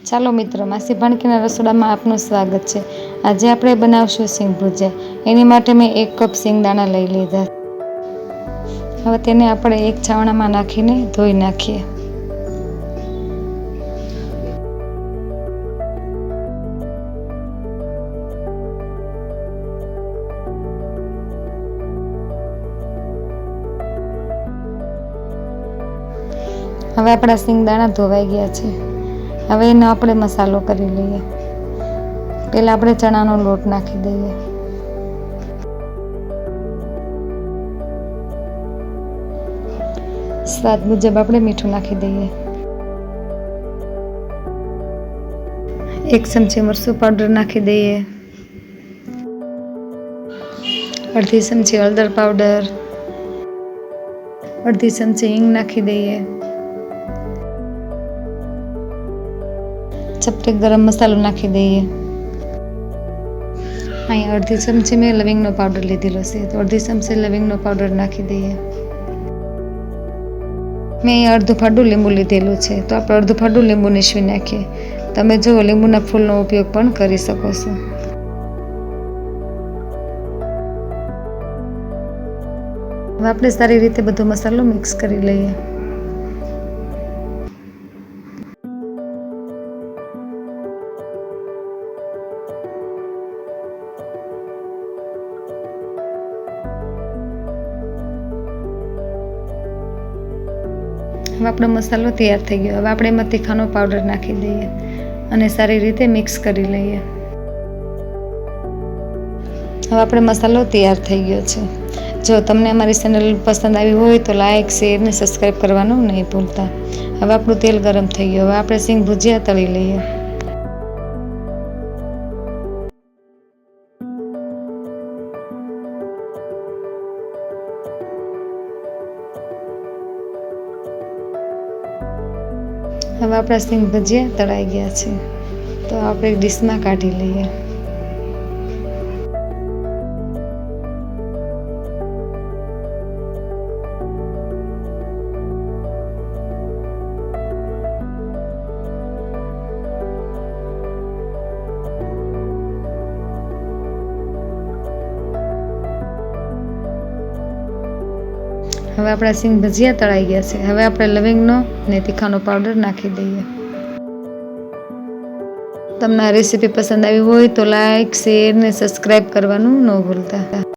ચાલો મિત્રો, માસી ભાણકીના રસોડામાં આપનું સ્વાગત છે। આજે આપણે બનાવશું સિંગ ભુજિયા। એની માટે મેં 1 કપ સિંગદાણા લઈ લીધા। હવે તેને આપણે એક છાવણામાં નાખીને ધોઈ નાખીએ। હવે આપણા સિંગદાણા ધોવાઈ ગયા છે। હવે એનો આપણે મસાલો કરી લઈએ। પહેલાં આપણે ચણાનો લોટ નાખી દઈએ। સ્વાદ મુજબ આપણે મીઠું નાખી દઈએ। 1 ચમચી મરચું પાવડર નાખી દઈએ। અડધી ચમચી હળદર પાવડર, અડધી ચમચી હિંગ નાખી દઈએ। ચપટી ગરમ મસાલો નાખી દઈએ। અહીં અડધી ચમચી મેં લવિંગનો પાવડર લીધેલો છે, તો અડધી ચમચી લવિંગનો પાવડર નાખી દઈએ। મેં અહીં અડધું ફાડું લીંબુ લીધેલું છે, તો આપણે અડધું ફાડું લીંબુ નીચવી નાખીએ। તમે જો લીંબુના ફૂલનો ઉપયોગ પણ કરી શકો છો। હવે આપણે સારી રીતે બધો મસાલો મિક્સ કરી લઈએ। હવે આપણો મસાલો તૈયાર થઈ ગયો। હવે આપણે એમાં તીખાનો પાવડર નાખી દઈએ અને સારી રીતે મિક્સ કરી લઈએ। હવે આપણો મસાલો તૈયાર થઈ ગયો છે। જો તમને અમારી ચેનલ પસંદ આવી હોય તો લાઇક, શેર ને સબસ્ક્રાઈબ કરવાનું નહીં ભૂલતા। હવે આપણું તેલ ગરમ થઈ ગયું। હવે આપણે સિંગ ભુજિયા તળી લઈએ। હવે આપણા સિંગ ભજીયા તળાઈ ગયા છે, તો આપણે એક ડીશમાં કાઢી લઈએ। હવે આપણા સિંગ ભજીયા તળાઈ ગયા છે। હવે આપણે લવિંગનો અને તીખાનો પાવડર નાખી દઈએ। તમને આ રેસીપી પસંદ આવી હોય તો લાઇક, શેર ને સબસ્ક્રાઈબ કરવાનું ન ભૂલતા।